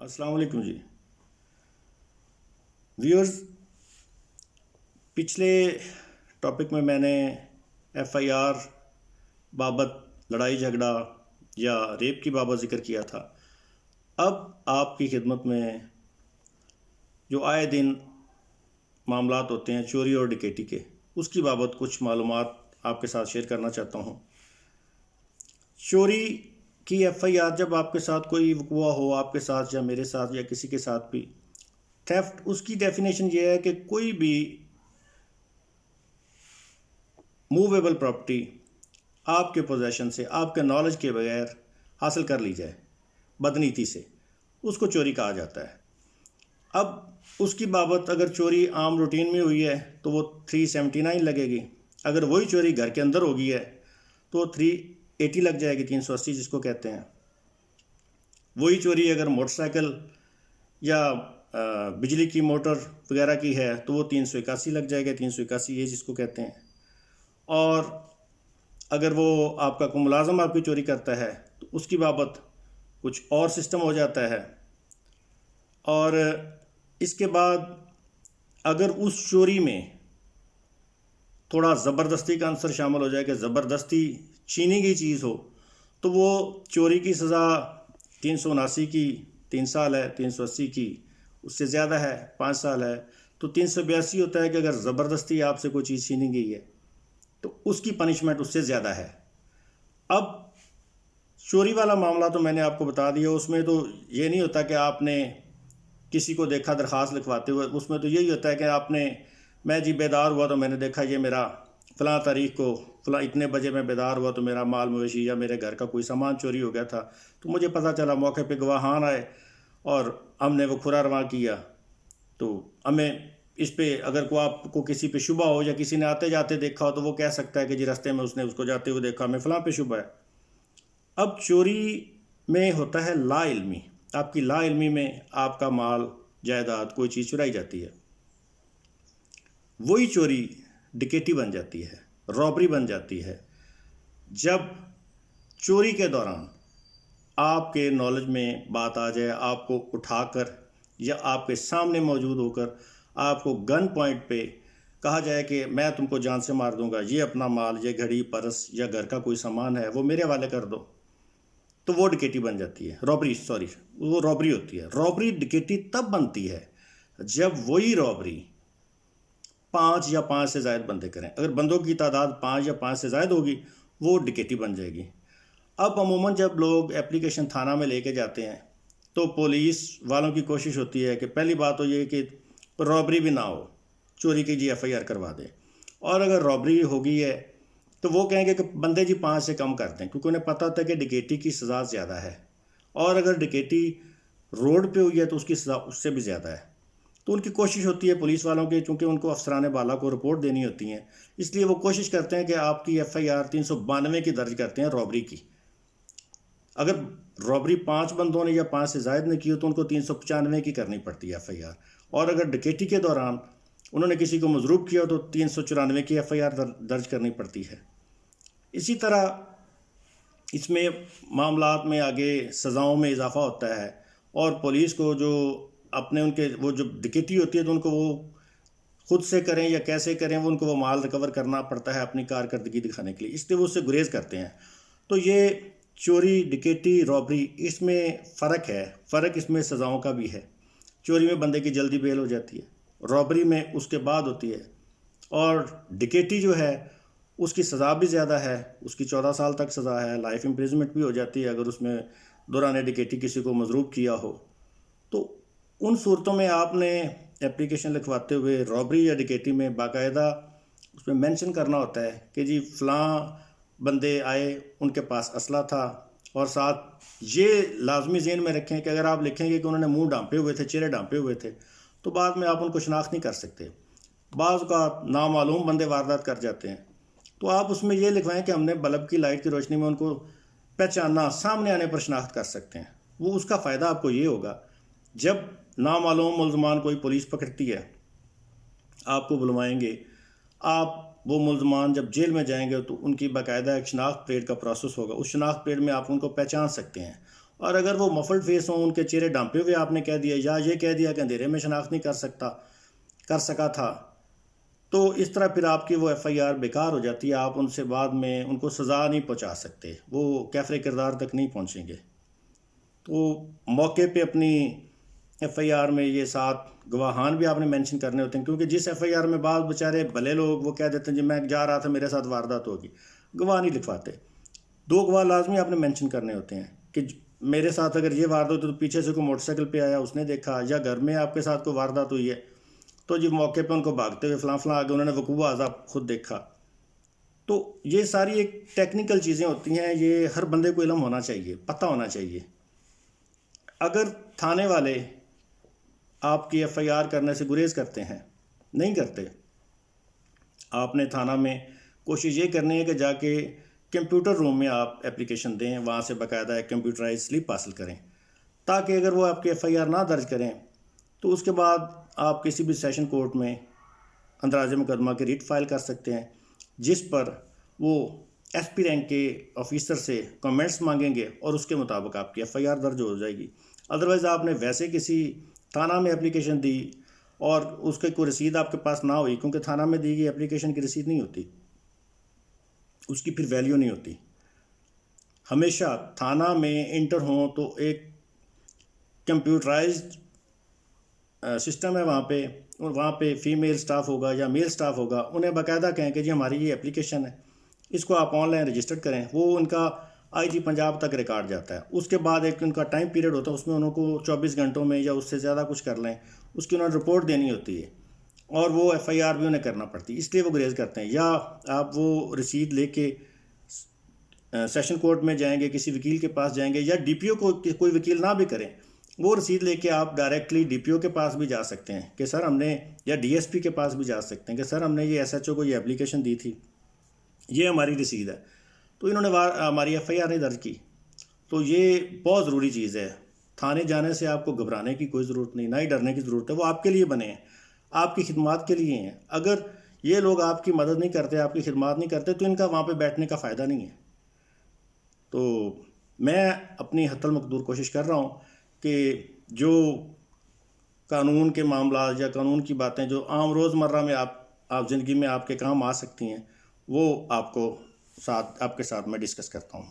السلام علیکم جی ویورز، پچھلے ٹاپک میں نے ایف آئی آر بابت لڑائی جھگڑا یا ریپ کی بابت ذکر کیا تھا۔ اب آپ کی خدمت میں جو آئے دن معاملات ہوتے ہیں چوری اور ڈکیٹی کے، اس کی بابت کچھ معلومات آپ کے ساتھ شیئر کرنا چاہتا ہوں۔ چوری کی ایف آئی آر جب آپ کے ساتھ کوئی وقوع ہو، آپ کے ساتھ یا میرے ساتھ یا کسی کے ساتھ بھی، تھیفٹ اس کی ڈیفینیشن یہ ہے کہ کوئی بھی موویبل پراپرٹی آپ کے پوزیشن سے، آپ کے نالج کے بغیر حاصل کر لی جائے بدنیتی سے، اس کو چوری کہا جاتا ہے۔ اب اس کی بابت اگر چوری عام روٹین میں ہوئی ہے تو وہ 379 لگے گی، اگر وہی چوری گھر کے اندر ہوگی ہے تو 380 لگ جائے گی، 380 جس کو کہتے ہیں۔ وہی چوری اگر موٹر سائیکل یا بجلی کی موٹر وغیرہ کی ہے تو وہ 381 لگ جائے گا، 381 یہ جس کو کہتے ہیں۔ اور اگر وہ آپ کا کوئی ملازم آپ کی چوری کرتا ہے تو اس کی بابت کچھ اور سسٹم ہو جاتا ہے۔ اور اس کے بعد اگر اس چوری میں تھوڑا زبردستی کا عنصر شامل ہو جائے کہ زبردستی چھینی گئی چیز ہو تو وہ چوری کی سزا 379 کی 3 سال ہے، 380 کی اس سے زیادہ ہے 5 سال ہے، تو 382 ہوتا ہے کہ اگر زبردستی آپ سے کوئی چیز چھینی گئی ہے تو اس کی پنشمنٹ اس سے زیادہ ہے۔ اب چوری والا معاملہ تو میں نے آپ کو بتا دیا، اس میں تو یہ نہیں ہوتا کہ آپ نے کسی کو دیکھا درخواست لکھواتے ہوئے، اس میں تو یہی ہوتا ہے کہ آپ نے، میں جی بیدار ہوا تو میں نے دیکھا یہ میرا فلاں تاریخ کو فلاں اتنے بجے میں بیدار ہوا تو میرا مال مویشی یا میرے گھر کا کوئی سامان چوری ہو گیا تھا، تو مجھے پتہ چلا، موقع پہ گواہان آئے اور ہم نے وہ کھرا رواں کیا۔ تو ہمیں اس پہ اگر کوئی آپ کو کسی پہ شبہ ہو یا کسی نے آتے جاتے دیکھا ہو تو وہ کہہ سکتا ہے کہ جی رستے میں اس نے اس کو جاتے ہوئے دیکھا، ہمیں فلاں پہ شبہ ہے۔ اب چوری میں ہوتا ہے لا علمی، آپ کی لا علمی میں آپ کا مال جائیداد کوئی چیز چرائی جاتی ہے، وہی چوری ڈکیٹی بن جاتی ہے، رابری بن جاتی ہے، جب چوری کے دوران آپ کے نالج میں بات آ جائے، آپ کو اٹھا کر یا آپ کے سامنے موجود ہو کر آپ کو گن پوائنٹ پہ کہا جائے کہ میں تم کو جان سے مار دوں گا، یہ اپنا مال، یہ گھڑی پرس یا گھر کا کوئی سامان ہے وہ میرے حوالے کر دو، تو وہ ڈکیٹی بن جاتی ہے، وہ رابری ہوتی ہے۔ رابری ڈکیٹی تب بنتی ہے جب وہی رابری 5 یا 5 سے زائد بندے کریں، اگر بندوں کی تعداد 5 یا 5 سے زائد ہوگی وہ ڈکیٹی بن جائے گی۔ اب عموماً جب لوگ اپلیکیشن تھانہ میں لے کے جاتے ہیں تو پولیس والوں کی کوشش ہوتی ہے کہ پہلی بات تو یہ کہ رابری بھی نہ ہو، چوری کی جی ایف آئی آر کروا دیں، اور اگر رابری ہو گئی ہے تو وہ کہیں گے کہ بندے جی 5 سے کم کر دیں، کیونکہ انہیں پتہ ہوتا ہے کہ ڈکیٹی کی سزا زیادہ ہے، اور اگر ڈکیٹی روڈ پہ ہوئی ہے تو اس کی سزا اس سے بھی زیادہ ہے۔ تو ان کی کوشش ہوتی ہے پولیس والوں کی، چونکہ ان کو افسران بالا کو رپورٹ دینی ہوتی ہیں، اس لیے وہ کوشش کرتے ہیں کہ آپ کی ایف آئی آر 392 کی درج کرتے ہیں رابری کی۔ اگر رابری 5 بندوں نے یا 5 سے زائد نے کی ہو تو ان کو 395 کی کرنی پڑتی ہے ایف آئی آر، اور اگر ڈکیٹی کے دوران انہوں نے کسی کو مضروب کیا تو 394 کی ایف آئی آر درج کرنی پڑتی ہے۔ اسی طرح اس میں معاملات میں آگے سزاؤں میں اضافہ ہوتا ہے، اور پولیس کو جو اپنے ان کے وہ جو ڈکیٹی ہوتی ہے تو ان کو وہ خود سے کریں یا کیسے کریں، وہ ان کو وہ مال ریکور کرنا پڑتا ہے اپنی کارکردگی دکھانے کے لیے، اس لیے وہ اس سے گریز کرتے ہیں۔ تو یہ چوری، ڈکیٹی، رابری، اس میں فرق ہے، فرق اس میں سزاؤں کا بھی ہے۔ چوری میں بندے کی جلدی بیل ہو جاتی ہے، رابری میں اس کے بعد ہوتی ہے، اور ڈکیٹی جو ہے اس کی سزا بھی زیادہ ہے، اس کی 14 سال تک سزا ہے، لائف امپریزمنٹ بھی ہو جاتی ہے اگر اس میں دوران ڈکیٹی کسی کو مضروب کیا ہو۔ تو ان صورتوں میں آپ نے اپلیکیشن لکھواتے ہوئے رابری یا ڈکیٹی میں باقاعدہ اس میں مینشن کرنا ہوتا ہے کہ جی فلاں بندے آئے، ان کے پاس اسلحہ تھا، اور ساتھ یہ لازمی ذہن میں رکھیں کہ اگر آپ لکھیں گے کہ انہوں نے منہ ڈھانپے ہوئے تھے، چہرے ڈھانپے ہوئے تھے، تو بعد میں آپ ان کو شناخت نہیں کر سکتے، بعض کا نامعلوم بندے واردات کر جاتے ہیں، تو آپ اس میں یہ لکھوائیں کہ ہم نے بلب کی لائٹ کی روشنی میں ان کو پہچاننا، سامنے آنے پر شناخت کر سکتے ہیں۔ وہ اس کا فائدہ آپ کو یہ ہوگا، جب نامعلوم ملزمان کوئی پولیس پکڑتی ہے، آپ کو بلوائیں گے، آپ وہ ملزمان جب جیل میں جائیں گے تو ان کی باقاعدہ ایک شناخت پریڈ کا پروسیس ہوگا، اس شناخت پریڈ میں آپ ان کو پہچان سکتے ہیں، اور اگر وہ مفلڈ فیس ہوں، ان کے چہرے ڈھانپے ہوئے آپ نے کہہ دیا، یا یہ کہہ دیا کہ اندھیرے میں شناخت نہیں کر سکا تھا، تو اس طرح پھر آپ کی وہ ایف آئی آر بیکار ہو جاتی ہے. آپ ان سے بعد میں ان کو سزا نہیں پہنچا سکتے، وہ کیفر کردار تک نہیں پہنچیں گے. تو موقع پہ اپنی ایف آئی آر میں یہ 7 گواہان بھی آپ نے مینشن کرنے ہوتے ہیں، کیونکہ جس ایف آئی آر میں بعض بیچارے بھلے لوگ وہ کہہ دیتے ہیں جی میں جا رہا تھا میرے ساتھ واردات ہوگی، گواہ نہیں لکھواتے. 2 گواہ لازمی آپ نے مینشن کرنے ہوتے ہیں کہ میرے ساتھ اگر یہ واردات ہوئی تو پیچھے سے کوئی موٹر سائیکل پہ آیا اس نے دیکھا، یا گھر میں آپ کے ساتھ کوئی واردات ہوئی ہے تو جی موقع پہ ان کو بھاگتے ہوئے فلاں آگے انہوں نے وقوع عذاب خود دیکھا. تو یہ ساری ایک ٹیکنیکل چیزیں ہوتی ہیں، یہ ہر بندے کو علم ہونا چاہیے، پتہ ہونا چاہیے. اگر تھانے والے آپ کی ایف آئی آر کرنے سے گریز کرتے ہیں، نہیں کرتے، آپ نے تھانہ میں کوشش یہ کرنی ہے کہ جا کے کمپیوٹر روم میں آپ اپلیکیشن دیں، وہاں سے باقاعدہ ایک کمپیوٹرائز سلپ حاصل کریں، تاکہ اگر وہ آپ کی ایف آئی آر نہ درج کریں تو اس کے بعد آپ کسی بھی سیشن کورٹ میں اندراج مقدمہ کی ریٹ فائل کر سکتے ہیں، جس پر وہ ایس پی رینک کے آفیسر سے کمنٹس مانگیں گے اور اس کے مطابق آپ کی ایف آئی آر درج ہو جائے گی. ادروائز آپ نے ویسے کسی تھانہ میں اپلیکیشن دی اور اس کی کوئی رسید آپ کے پاس نہ ہوئی، کیونکہ تھانہ میں دی گئی اپلیکیشن کی رسید نہیں ہوتی، اس کی پھر ویلیو نہیں ہوتی. ہمیشہ تھانہ میں انٹر ہوں تو ایک کمپیوٹرائزڈ سسٹم ہے وہاں پہ فیمیل سٹاف ہوگا یا میل سٹاف ہوگا، انہیں باقاعدہ کہیں کہ جی ہماری یہ اپلیکیشن ہے، اس کو آپ آن لائن رجسٹر کریں. وہ ان کا آئی جی پنجاب تک ریکارڈ جاتا ہے. اس کے بعد ایک ان کا ٹائم پیریڈ ہوتا ہے، اس میں انہوں کو 24 گھنٹوں میں یا اس سے زیادہ کچھ کر لیں، اس کی انہوں نے رپورٹ دینی ہوتی ہے، اور وہ ایف آئی آر بھی انہیں کرنا پڑتی ہے. اس لیے وہ گریز کرتے ہیں. یا آپ وہ رسید لے کے سیشن کورٹ میں جائیں گے، کسی وکیل کے پاس جائیں گے، یا ڈی پی او کو کوئی وکیل نہ بھی کریں، وہ رسید لے کے آپ ڈائریکٹلی ڈی پی او کے پاس بھی جا سکتے ہیں کہ سر ہم نے، یا ڈی ایس پی کے پاس بھی جا سکتے ہیں کہ سر ہم نے یہ ایس ایچ او کو یہ اپلیکیشن دی تھی، یہ ہماری رسید ہے، تو انہوں نے ہماری ایف آئی آر نہیں درج کی. تو یہ بہت ضروری چیز ہے. تھانے جانے سے آپ کو گھبرانے کی کوئی ضرورت نہیں، نہ ہی ڈرنے کی ضرورت ہے. وہ آپ کے لیے بنے ہیں، آپ کی خدمات کے لیے ہیں. اگر یہ لوگ آپ کی مدد نہیں کرتے، آپ کی خدمات نہیں کرتے، تو ان کا وہاں پہ بیٹھنے کا فائدہ نہیں ہے. تو میں اپنی حتی المقدور کوشش کر رہا ہوں کہ جو قانون کے معاملات یا قانون کی باتیں جو عام روزمرہ میں آپ زندگی میں آپ کے کام آ سکتی ہیں، وہ آپ کے ساتھ میں ڈسکس کرتا ہوں.